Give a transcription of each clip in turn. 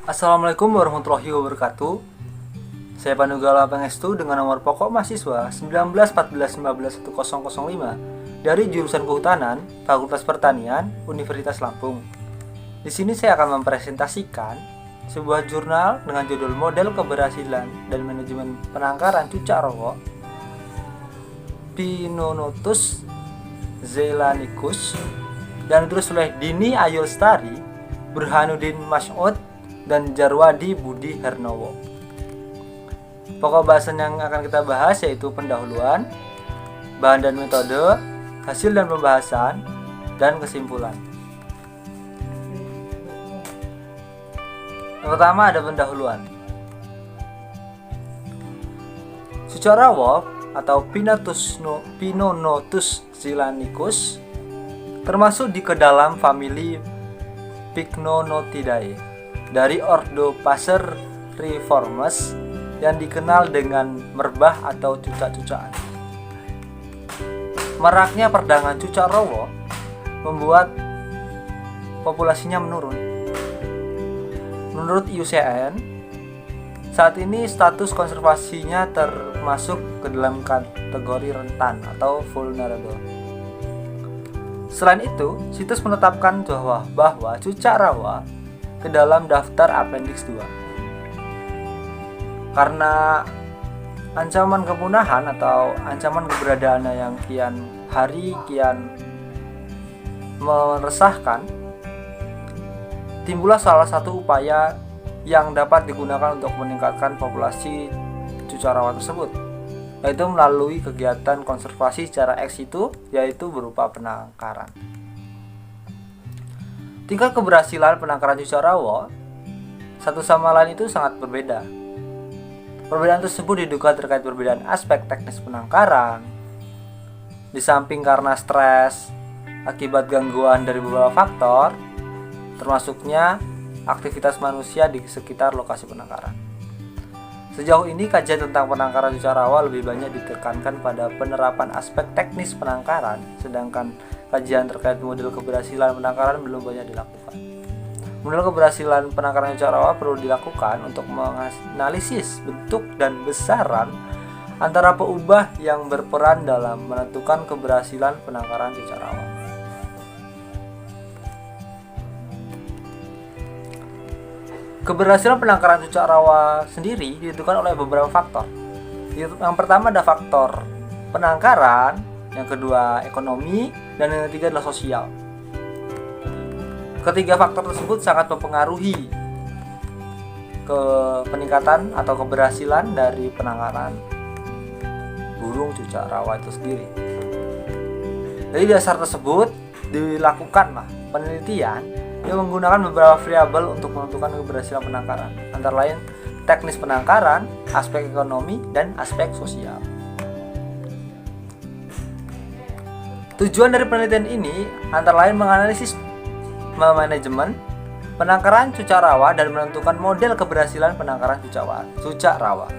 Assalamualaikum warahmatullahi wabarakatuh. Saya Panugala Pangestu dengan nomor pokok mahasiswa 1914151005 dari jurusan Kehutanan, Fakultas Pertanian, Universitas Lampung. Di sini saya akan mempresentasikan sebuah jurnal dengan judul Model Keberhasilan dan Manajemen Penangkaran Cucak Rawa Phinonotus zeylanicus dan ditulis oleh Dini Ayu Lestari, Burhanuddin Mas'ud, dan Jarwadi Budi Hernowo. Pokok bahasan yang akan kita bahas yaitu pendahuluan, bahan dan metode, hasil dan pembahasan, dan kesimpulan. Yang pertama ada pendahuluan. Cucak rawa atau Phinonotus zeylanicus termasuk di ke dalam famili Pycnonotidae dari ordo Passeriformes yang dikenal dengan merbah atau cucak-cucakan. Maraknya perdagangan cucak rawa membuat populasinya menurun. Menurut IUCN, saat ini status konservasinya termasuk ke dalam kategori rentan atau vulnerable. Selain itu, situs menetapkan bahwa cucak rawa ke dalam daftar Appendix 2. Karena ancaman kepunahan atau ancaman keberadaannya yang kian hari kian meresahkan, timbullah salah satu upaya yang dapat digunakan untuk meningkatkan populasi cucak rawa tersebut, yaitu melalui kegiatan konservasi secara ex situ, yaitu berupa penangkaran. Tingkat keberhasilan penangkaran cucak rawa satu sama lain itu sangat berbeda. Perbedaan tersebut diduga terkait perbedaan aspek teknis penangkaran, di samping karena stres akibat gangguan dari beberapa faktor, termasuknya aktivitas manusia di sekitar lokasi penangkaran. Sejauh ini kajian tentang penangkaran cucak rawa lebih banyak ditekankan pada penerapan aspek teknis penangkaran, sedangkan kajian terkait model keberhasilan penangkaran belum banyak dilakukan. Model keberhasilan penangkaran cucak rawa perlu dilakukan untuk menganalisis bentuk dan besaran antara peubah yang berperan dalam menentukan keberhasilan penangkaran cucak rawa. Keberhasilan penangkaran cucak rawa sendiri ditentukan oleh beberapa faktor. Yang pertama ada faktor penangkaran, yang kedua ekonomi, dan yang ketiga adalah sosial. Ketiga faktor tersebut sangat mempengaruhi ke peningkatan atau keberhasilan dari penangkaran burung cucak rawa itu sendiri. Dari dasar tersebut dilakukanlah penelitian yang menggunakan beberapa variabel untuk menentukan keberhasilan penangkaran, antara lain teknis penangkaran, aspek ekonomi, dan aspek sosial. Tujuan dari penelitian ini antara lain menganalisis manajemen penangkaran cucak rawa dan menentukan model keberhasilan penangkaran cucak rawa.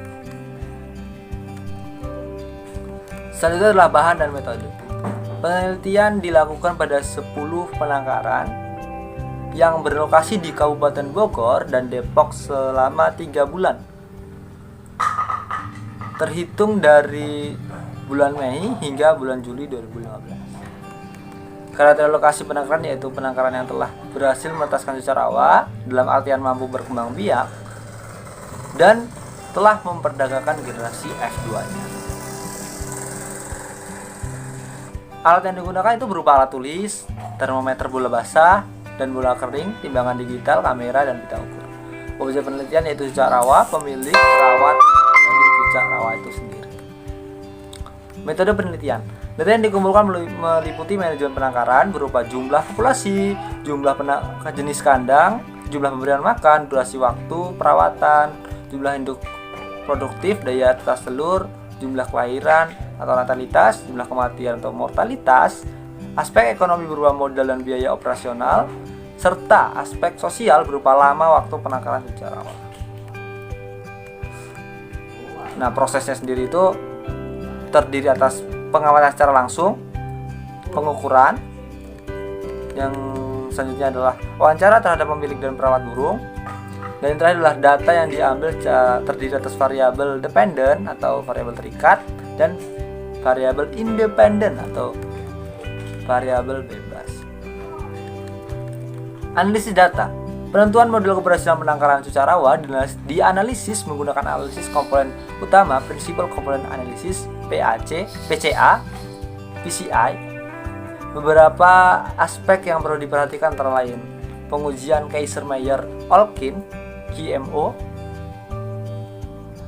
Selanjutnya adalah bahan dan metode. Penelitian dilakukan pada 10 penangkaran yang berlokasi di Kabupaten Bogor dan Depok selama 3 bulan, terhitung dari bulan Mei hingga bulan Juli 2015. Kriteria lokasi penangkaran yaitu penangkaran yang telah berhasil menetaskan cucak rawa dalam artian mampu berkembang biak dan telah memperdagangkan generasi F2-nya. Alat yang digunakan itu berupa alat tulis, termometer bola basah, dan bola kering, timbangan digital, kamera, dan pita ukur. Objek penelitian yaitu cucak rawa, pemilik, perawat dari cucak rawa itu sendiri. Metode penelitian. Data yang dikumpulkan meliputi manajemen penangkaran berupa jumlah populasi, jumlah jenis kandang, jumlah pemberian makan, durasi waktu perawatan, jumlah induk produktif, daya atas telur, jumlah kelahiran atau natalitas, jumlah kematian atau mortalitas, aspek ekonomi berupa modal dan biaya operasional, serta aspek sosial berupa lama waktu penangkaran cucak rawa. Nah, prosesnya sendiri itu terdiri atas pengamatan secara langsung, pengukuran, yang selanjutnya adalah wawancara terhadap pemilik dan perawat burung, Dan yang terakhir adalah data yang diambil terdiri atas variabel dependent atau variabel terikat dan variabel independent atau variabel bebas. Analisis data. Penentuan model keberhasilan penangkaran cuaca rawa dianalisis menggunakan analisis komponen utama Principal Component Analysis PCA, PCI. Beberapa aspek yang perlu diperhatikan antara lain pengujian Kaiser-Meyer-Olkin KMO,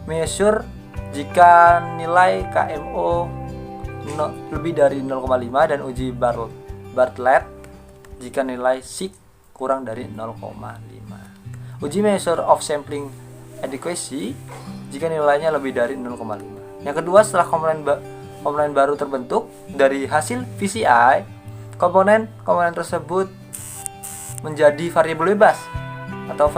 measure jika nilai KMO lebih dari 0,5 dan uji Bartlett jika nilai SIG kurang dari 0,5. Uji measure of sampling adequacy jika nilainya lebih dari 0,5. Yang kedua, setelah komponen baru terbentuk dari hasil VCI, komponen tersebut menjadi variabel bebas atau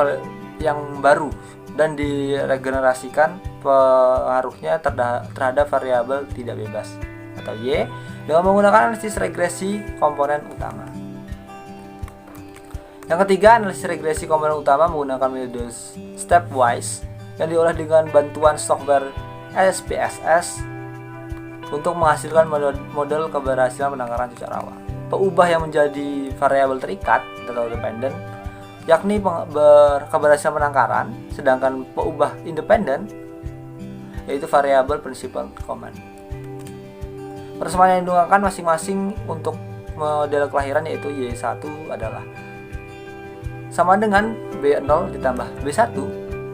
yang baru dan diregenerasikan pengaruhnya terhadap variabel tidak bebas atau Y dengan menggunakan analisis regresi komponen utama. Yang ketiga, analisis regresi komponen utama menggunakan metode stepwise yang diolah dengan bantuan software SPSS untuk menghasilkan model keberhasilan penangkaran cuaca rawa. Peubah yang menjadi variabel terikat atau dependent yakni keberhasilan penangkaran, sedangkan peubah independen yaitu variabel Principal Common. Persamaan yang digunakan masing-masing untuk model kelahiran yaitu Y1 adalah sama dengan B0 ditambah B1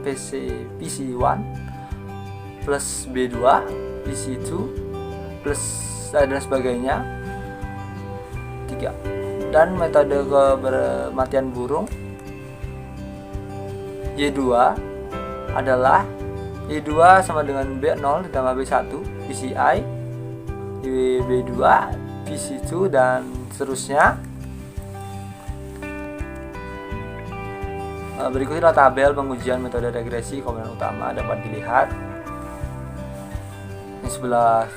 PC1 plus B2 PC2 plus dan sebagainya 3. Dan metode kematian burung Y2 adalah Y2 sama dengan B0 ditambah B1 PCI B2 PC2 dan seterusnya. Berikut adalah tabel pengujian metode regresi komponen utama dapat dilihat. Di sebelah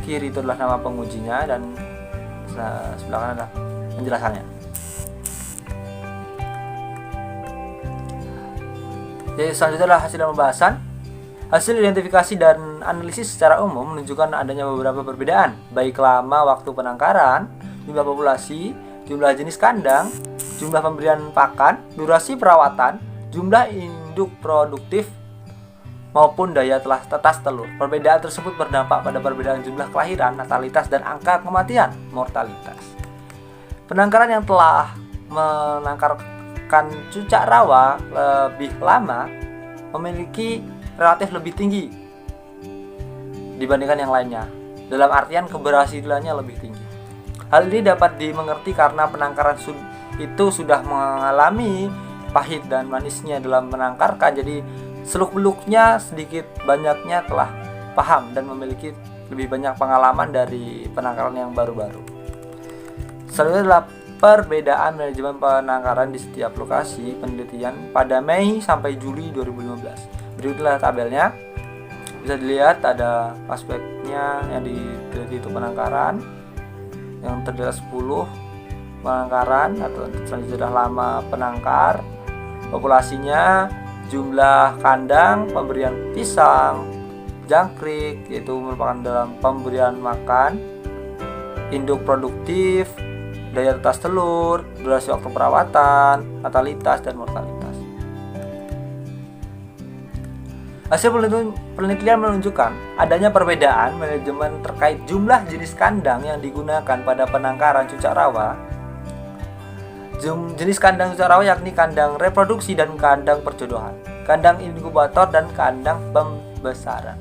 kiri itu adalah nama pengujinya dan sebelah kanan adalah penjelasannya. Jadi selanjutnya adalah hasil pembahasan. Hasil identifikasi dan analisis secara umum menunjukkan adanya beberapa perbedaan, baik lama waktu penangkaran, jumlah populasi, jumlah jenis kandang, jumlah pemberian pakan, durasi perawatan, jumlah induk produktif, maupun daya tetas telur. Perbedaan tersebut berdampak pada perbedaan jumlah kelahiran, natalitas, dan angka kematian, mortalitas. Penangkaran yang telah menangkarkan cucak rawa lebih lama memiliki relatif lebih tinggi dibandingkan yang lainnya, dalam artian keberhasilannya lebih tinggi. Hal ini dapat dimengerti karena penangkaran itu sudah mengalami pahit dan manisnya dalam menangkarkan, jadi seluk-beluknya sedikit banyaknya telah paham dan memiliki lebih banyak pengalaman dari penangkaran yang baru-baru. Selanjutnya adalah perbedaan manajemen penangkaran di setiap lokasi penelitian pada Mei sampai Juli 2015. Berikutlah tabelnya. Bisa dilihat ada aspeknya yang diteliti itu penangkaran yang terdiri 10 penangkaran atau selanjutnya adalah lama penangkar, populasinya, jumlah kandang, pemberian pisang, jangkrik yaitu merupakan dalam pemberian makan, induk produktif, daya tetas telur, durasi waktu perawatan, natalitas, dan mortalitas. Hasil penelitian menunjukkan adanya perbedaan manajemen terkait jumlah jenis kandang yang digunakan pada penangkaran cucak rawa. Jenis kandang cucak rawa yakni kandang reproduksi dan kandang perjodohan, kandang inkubator dan kandang pembesaran.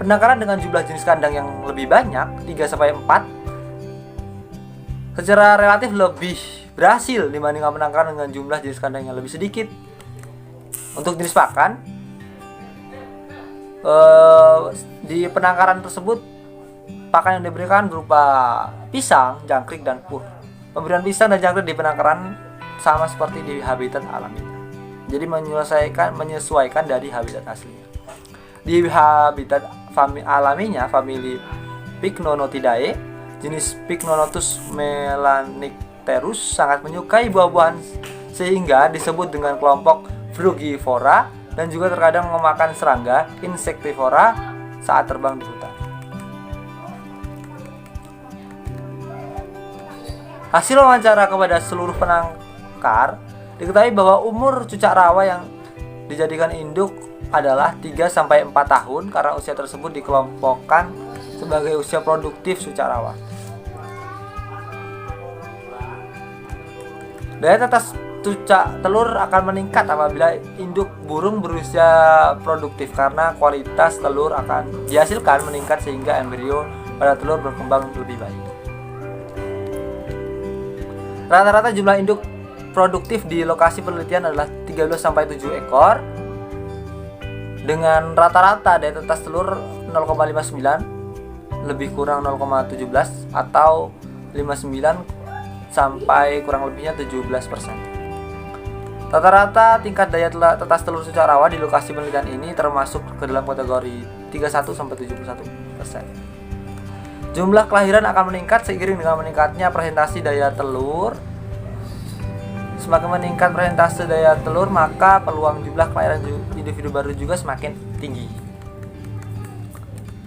Penangkaran dengan jumlah jenis kandang yang lebih banyak, 3-4, secara relatif lebih berhasil dibandingkan penangkaran dengan jumlah jenis kandang yang lebih sedikit. Untuk jenis pakan, di penangkaran tersebut pakan yang diberikan berupa pisang, jangkrik, dan pur. Pemberian pisang dan jangkrik di penangkaran sama seperti di habitat alaminya, jadi menyesuaikan dari habitat aslinya. Di habitat alaminya, famili Pycnonotidae, jenis Pycnonotus melanicterus sangat menyukai buah-buahan sehingga disebut dengan kelompok Frugivora dan juga terkadang memakan serangga Insectivora saat terbang di hutan. Hasil wawancara kepada seluruh penangkar, diketahui bahwa umur cucak rawa yang dijadikan induk adalah 3-4 tahun karena usia tersebut dikelompokkan sebagai usia produktif cucak rawa. Daya tetas cucak telur akan meningkat apabila induk burung berusia produktif karena kualitas telur akan dihasilkan meningkat sehingga embrio pada telur berkembang lebih baik. Rata-rata jumlah induk produktif di lokasi penelitian adalah 13-7 ekor dengan rata-rata daya tetas telur 0,59 lebih kurang 0,17 atau 59 sampai kurang lebihnya 17%. Rata-rata tingkat daya tetas telur cucak rawa di lokasi penelitian ini termasuk ke dalam kategori 31-71%. Jumlah kelahiran akan meningkat seiring dengan meningkatnya presentasi daya telur. Semakin meningkat presentase daya telur, maka peluang jumlah kelahiran individu baru juga semakin tinggi.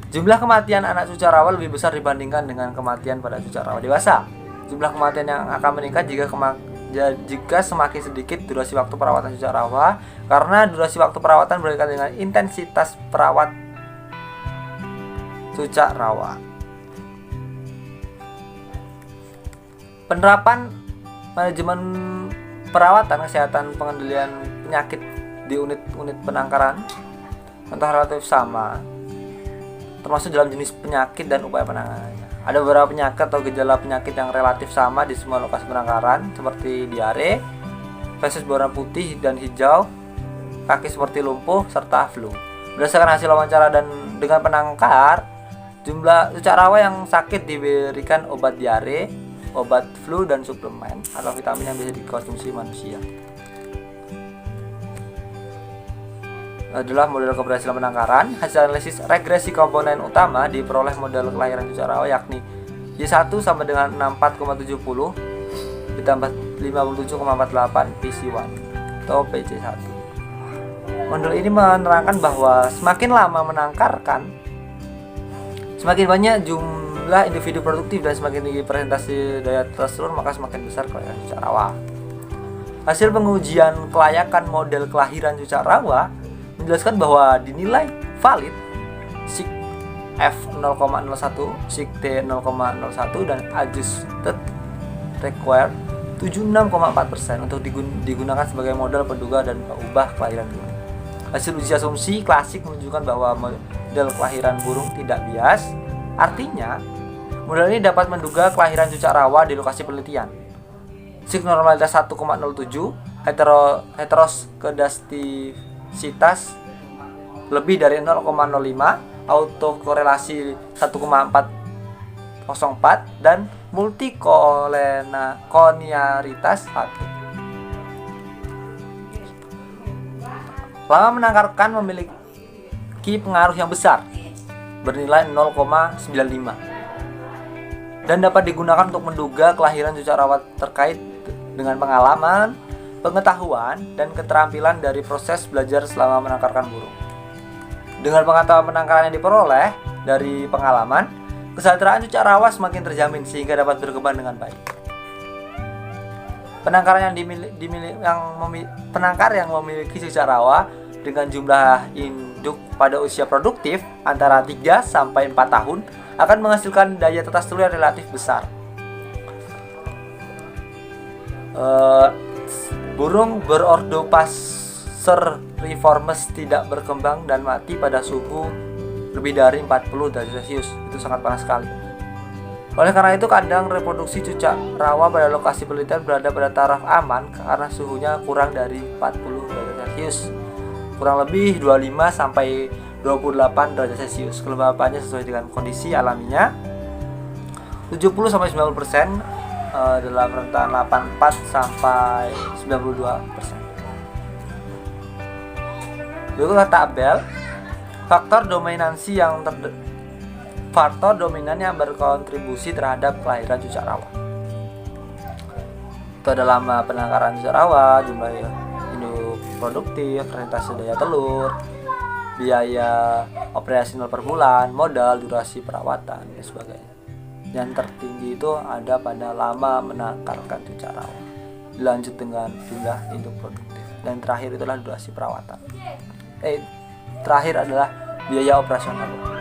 Jumlah kematian anak cucak rawa lebih besar dibandingkan dengan kematian pada cucak rawa dewasa. Jumlah kematian yang akan meningkat jika semakin sedikit durasi waktu perawatan cucak rawa, karena durasi waktu perawatan berkaitan dengan intensitas perawat cucak rawa. Penerapan manajemen perawatan kesehatan pengendalian penyakit di unit-unit penangkaran contoh relatif sama, termasuk dalam jenis penyakit dan upaya penanganannya. Ada beberapa penyakit atau gejala penyakit yang relatif sama di semua lokasi penangkaran seperti diare, feses berwarna putih dan hijau, kaki seperti lumpuh, serta flu. Berdasarkan hasil wawancara dan dengan penangkar, jumlah cucak rawa yang sakit diberikan obat diare, obat flu, dan suplemen atau vitamin yang bisa dikonsumsi manusia. Adalah model keberhasilan penangkaran. Hasil analisis regresi komponen utama diperoleh model kelahiran cucak rawa yakni Y1 sama dengan 64,70 ditambah 57,48 PC1 atau PC1. Model ini menerangkan bahwa semakin lama menangkarkan, semakin banyak jumlah individu produktif dan semakin tinggi presentasi daya tetas telur, maka semakin besar kelahiran cucak rawa. Hasil pengujian kelayakan model kelahiran cucak rawa menjelaskan bahwa dinilai valid SIG F0,01, SIG T0,01 dan adjusted required 76,4% untuk digunakan sebagai model penduga dan pengubah kelahiran burung. Hasil uji asumsi klasik menunjukkan bahwa model kelahiran burung tidak bias. Artinya, model ini dapat menduga kelahiran cucak rawa di lokasi penelitian. SIG normalitas 1,07, heteroskedastisitas lebih dari 0,05, autokorelasi 1,404 dan multikoniaritas 1. Lama menangkarkan memiliki pengaruh yang besar, bernilai 0,95 dan dapat digunakan untuk menduga kelahiran cucak rawa terkait dengan pengalaman, pengetahuan, dan keterampilan dari proses belajar selama menangkarkan burung. Dengan pengetahuan penangkaran yang diperoleh dari pengalaman, kesejahteraan cucak rawa semakin terjamin sehingga dapat berkembang dengan baik. Penangkar yang memiliki cucak rawa dengan jumlah induk pada usia produktif antara 3-4 tahun akan menghasilkan daya tetas telur yang relatif besar. Burung Berordopaseriformes tidak berkembang dan mati pada suhu lebih dari 40 derajat Celcius. Itu sangat panas sekali. Oleh karena itu, kandang reproduksi cucak rawa pada lokasi penelitian berada pada taraf aman karena suhunya kurang dari 40 derajat Celcius, kurang lebih 25 sampai 28 derajat Celcius. Kelembapannya sesuai dengan kondisi alaminya 70-90%, dalam rentan 84 sampai 92%. Berikutlah tabel faktor dominan yang berkontribusi terhadap kelahiran cucak rawa. Itu ada lama penangkaran cuca rawa, jumlah induk produktif, persentase daya telur, biaya operasional per bulan, modal, durasi perawatan, dan sebagainya. Yang tertinggi itu ada pada lama menangkarkan cuca rawa, dilanjut dengan jumlah induk produktif, dan terakhir itulah durasi perawatan. Terakhir adalah biaya operasional.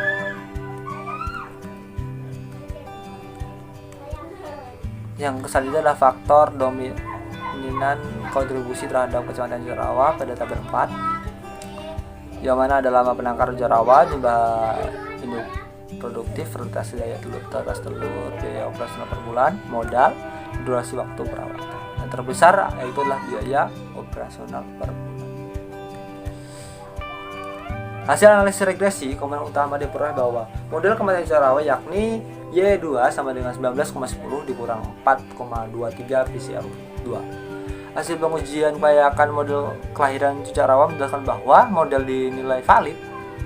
Yang selanjutnya adalah faktor dominan kontribusi terhadap kecepatan cuca rawa pada tabel 4, yang mana ada lama penangkaran cuca rawa, jumlah induk produktif, persentase daya telur, biaya operasional per bulan, modal, durasi waktu perawatan. Yang terbesar yaitu adalah biaya operasional per bulan. Hasil analisis regresi, komponen utama diperoleh bahwa model kematian cuca rawa yakni Y2 sama dengan 19,10 dikurang 4,23 PCR2. Hasil pengujian kelayakan model kelahiran cuca rawa menjelaskan bahwa model dinilai valid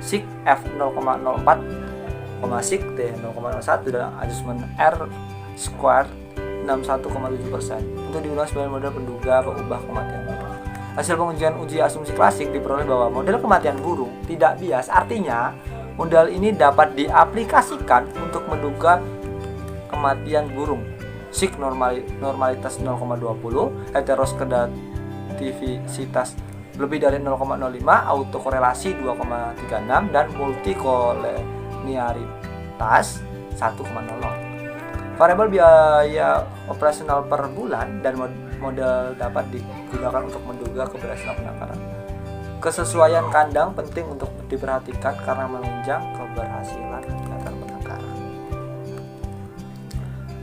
SIG F 0,04, SIG T 0,01 dan adjustment R squared 61,7% untuk diulang sebagai model penduga pengubah kematian burung. Hasil pengujian uji asumsi klasik diperoleh bahwa model kematian burung tidak bias, artinya model ini dapat diaplikasikan untuk menduga kematian burung. SIG normalitas 0,20, heteroskedativitas lebih dari 0,05, autokorelasi 2,36 dan multikolenialitas 1,00. Variabel biaya operasional per bulan dan model dapat digunakan untuk menduga keberhasilan penangkaran. Kesesuaian kandang penting untuk diperhatikan karena menunjang keberhasilan kegiatan penangkaran.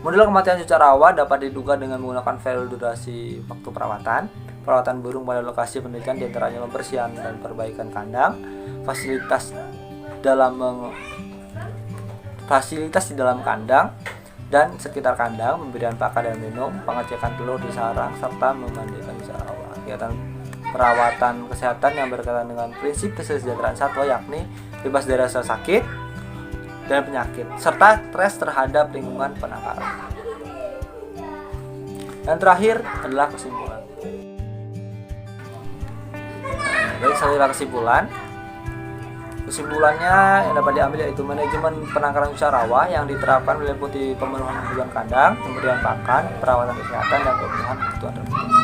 Model kematian cuca rawa dapat diduga dengan menggunakan value durasi waktu perawatan burung pada lokasi penelitian, diantaranya pembersihan dan perbaikan kandang, fasilitas di dalam kandang dan sekitar kandang, pemberian pakan dan minum, pengecekan telur di sarang, serta memandikan cuca rawa. Kegiatan perawatan kesehatan yang berkaitan dengan prinsip kesejahteraan satwa yakni bebas dari rasa sakit dan penyakit, serta stres terhadap lingkungan penangkaran. Dan terakhir adalah kesimpulan. Baik, setelah kesimpulan. Kesimpulannya yang dapat diambil yaitu manajemen penangkaran cuca rawa yang diterapkan meliputi pemenuhan kebutuhan kandang, pemberian pakan, perawatan kesehatan, dan pemenuhan kebutuhan reproduksi.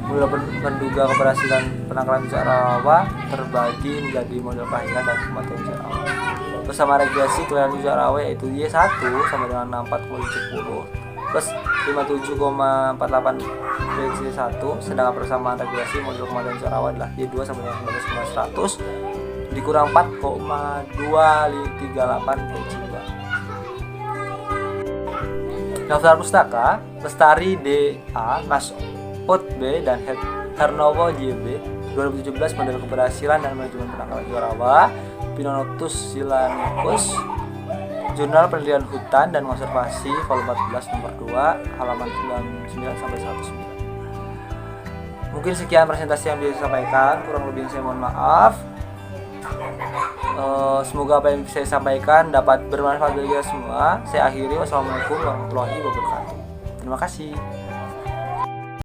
Model menduga keberhasilan penangkaran cuca rawa terbagi menjadi model kelahiran dan kematian cuca rawa. Bersama regresi kelahiran cuca rawa yaitu Y1 sama dengan 64,70 plus 57,48 prediksi 1, sedangkan persamaan regresi model kematian cuca rawa adalah Y2 sama dengan 19,100 dikurang 4,238 PCB. Daftar pustaka Lestari DA, Masput B, dan Hernowo JB 2017 model keberhasilan dan manajemen penangkaran cuca rawa, Pinonotus Silanicus, Jurnal Penelitian Hutan dan Konservasi volume 14 nomor 2 halaman 99 sampai 109. Mungkin sekian presentasi yang bisa disampaikan, kurang lebih saya mohon maaf. Semoga apa yang saya sampaikan dapat bermanfaat bagi kita semua. Saya akhiri, wassalamualaikum warahmatullahi wabarakatuh. Terima kasih.